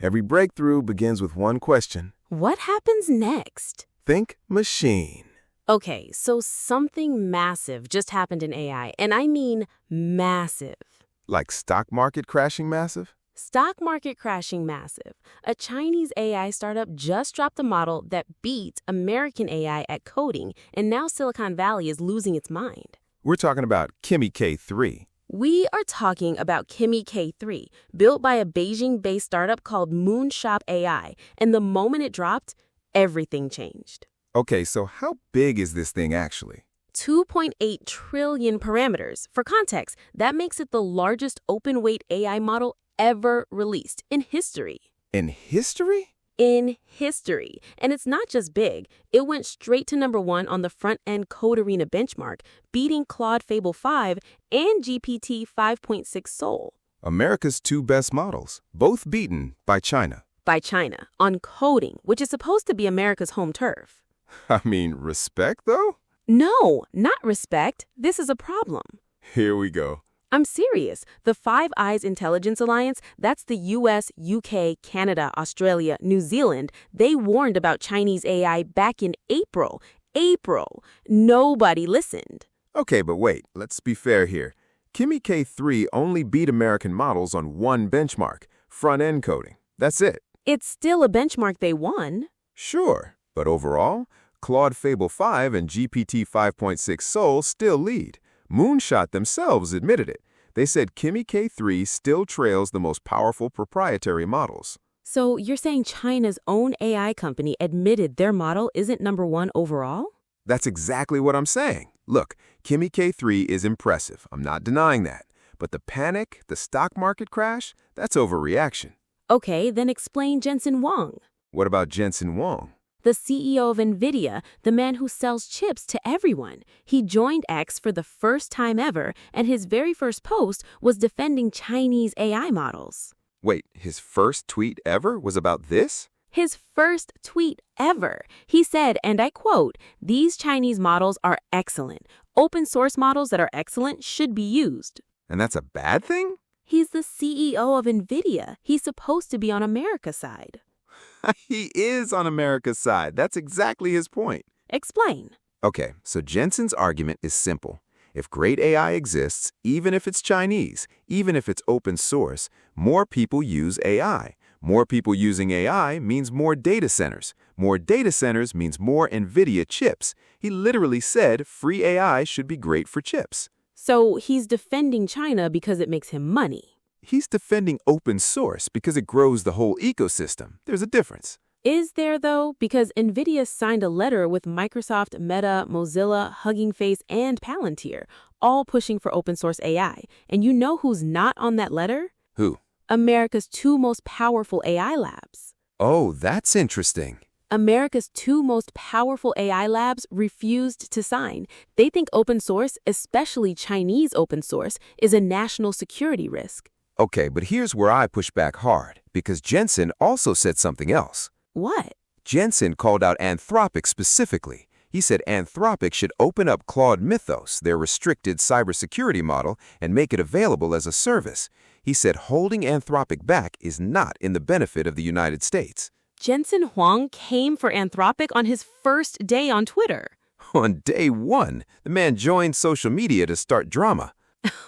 Every breakthrough begins with one question. What happens next? Think machine. Okay, so something massive just happened in AI, and I mean massive. Like stock market crashing massive? Stock market crashing massive. A Chinese AI startup just dropped a model that beat American AI at coding, and now Silicon Valley is losing its mind. We're talking about Kimi K3. We are talking about Kimi K3, built by a Beijing-based startup called Moonshot AI, and the moment it dropped, everything changed. Okay, so how big is this thing actually? 2.8 trillion parameters. For context, that makes it the largest open-weight AI model ever released in history. In history? In history. And it's not just big. It went straight to #1 on the front-end Code Arena benchmark, beating Claude Fable 5 and GPT 5.6 Soul. America's two best models, both beaten by China. By China, on coding, which is supposed to be America's home turf. I mean, respect though? No, not respect. This is a problem. Here we go. I'm serious. The Five Eyes Intelligence Alliance, that's the US, UK, Canada, Australia, New Zealand, they warned about Chinese AI back in April. Nobody listened. Okay, but wait, let's be fair here. Kimi K3 only beat American models on one benchmark, front-end coding. That's it. It's still a benchmark they won. Sure, but overall, Claude Fable 5 and GPT 5.6 Soul still lead. Moonshot themselves admitted it. They said Kimi K3 still trails the most powerful proprietary models. So you're saying China's own AI company admitted their model isn't #1 overall? That's exactly what I'm saying. Look, Kimi K3 is impressive. I'm not denying that. But the panic, the stock market crash, that's overreaction. Okay, then explain Jensen Huang. What about Jensen Huang? The CEO of Nvidia, the man who sells chips to everyone. He joined X for the first time ever, and his very first post was defending Chinese AI models. Wait, his first tweet ever was about this? His first tweet ever. He said, and I quote, "These Chinese models are excellent. Open source models that are excellent should be used." And that's a bad thing? He's the CEO of Nvidia. He's supposed to be on America's side. He is on America's side. That's exactly his point. Explain. Okay, so Jensen's argument is simple. If great AI exists, even if it's Chinese, even if it's open source, more people use AI. More people using AI means more data centers. More data centers means more Nvidia chips. He literally said free AI should be great for chips. So he's defending China because it makes him money. He's defending open source because it grows the whole ecosystem. There's a difference. Is there, though? Because Nvidia signed a letter with Microsoft, Meta, Mozilla, Hugging Face, and Palantir, all pushing for open source AI. And you know who's not on that letter? Who? America's two most powerful AI labs. Oh, that's interesting. America's two most powerful AI labs refused to sign. They think open source, especially Chinese open source, is a national security risk. Okay, but here's where I push back hard, because Jensen also said something else. What? Jensen called out Anthropic specifically. He said Anthropic should open up Claude Mythos, their restricted cybersecurity model, and make it available as a service. He said holding Anthropic back is not in the benefit of the United States. Jensen Huang came for Anthropic on his first day on Twitter. On day one, the man joined social media to start drama.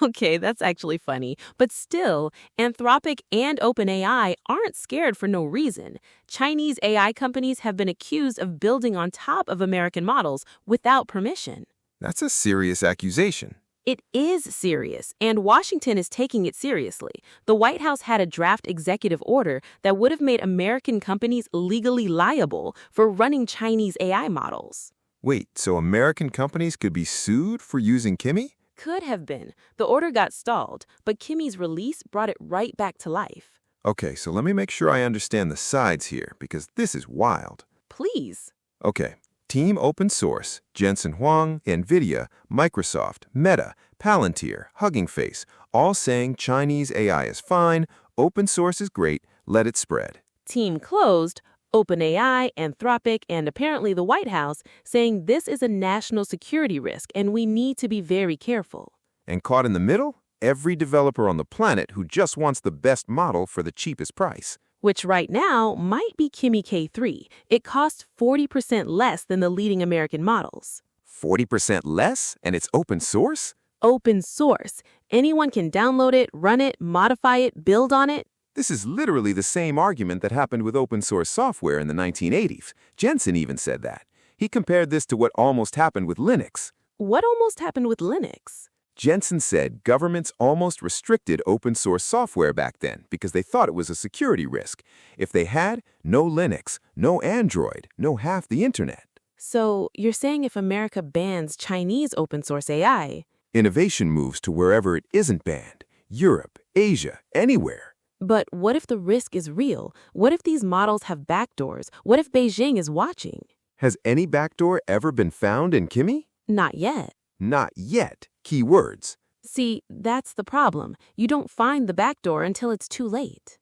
Okay, that's actually funny. But still, Anthropic and OpenAI aren't scared for no reason. Chinese AI companies have been accused of building on top of American models without permission. That's a serious accusation. It is serious, and Washington is taking it seriously. The White House had a draft executive order that would have made American companies legally liable for running Chinese AI models. Wait, so American companies could be sued for using Kimi? Could have been. The order got stalled, but Kimi's release brought it right back to life. Okay, so let me make sure I understand the sides here, because this is wild. Please. Okay, Team Open Source, Jensen Huang, Nvidia, Microsoft, Meta, Palantir, Hugging Face, all saying Chinese AI is fine, open source is great, let it spread. Team Closed, OpenAI, Anthropic, and apparently the White House saying this is a national security risk and we need to be very careful. And caught in the middle? Every developer on the planet who just wants the best model for the cheapest price. which right now might be Kimi K3. It costs 40% less than the leading American models. 40% less, and it's open source? Open source. Anyone can download it, run it, modify it, build on it. This is literally the same argument that happened with open source software in the 1980s. Jensen even said that. He compared this to what almost happened with Linux. What almost happened with Linux? Jensen said governments almost restricted open source software back then because they thought it was a security risk. If they had, no Linux, no Android, no half the internet. So you're saying if America bans Chinese open source AI, Innovation moves to wherever it isn't banned. Europe, Asia, anywhere. but what if the risk is real? What if these models have backdoors? What if Beijing is watching? Has any backdoor ever been found in Kimi? Not yet. Not yet. Key words. See, that's the problem. You don't find the backdoor until it's too late.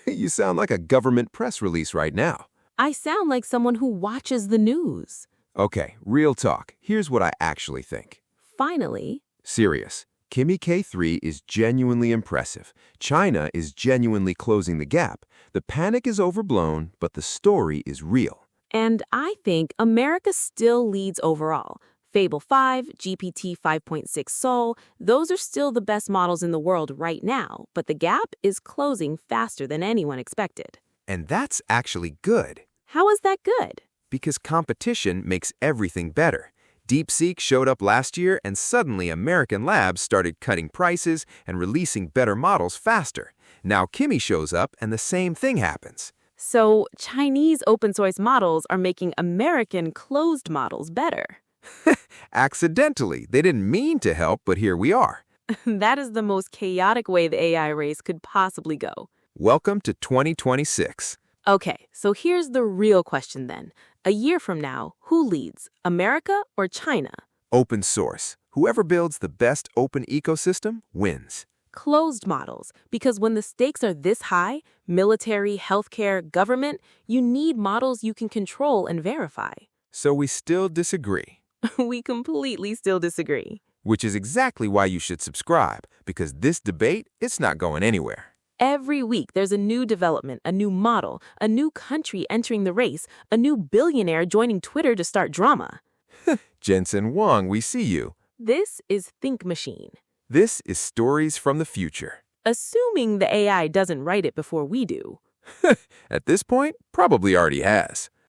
You sound like a government press release right now. I sound like someone who watches the news. Okay, real talk. Here's what I actually think. Finally, Serious. Kimi K3 is genuinely impressive. China is genuinely closing the gap. The panic is overblown, but the story is real. and I think America still leads overall. Fable 5, GPT 5.6 Sol, those are still the best models in the world right now, but the gap is closing faster than anyone expected. And that's actually good, How is that good? because competition makes everything better. DeepSeek showed up last year, and suddenly American labs started cutting prices and releasing better models faster. Now Kimi shows up, and the same thing happens. So Chinese open source models are making American closed models better. Accidentally. They didn't mean to help, but here we are. That is the most chaotic way the AI race could possibly go. Welcome to 2026. Okay, so here's the real question then. A year from now, who leads, America or China? Open source. Whoever builds the best open ecosystem wins. Closed models, because when the stakes are this high, military, healthcare, government, you need models you can control and verify. So we still disagree, We completely still disagree. which is exactly why you should subscribe, because this debate, it's not going anywhere. Every week, there's a new development, a new model, a new country entering the race, a new billionaire joining Twitter to start drama. Jensen Huang, we see you. This is Think Machine. This is Stories from the Future. Assuming the AI doesn't write it before we do. At this point, probably already has.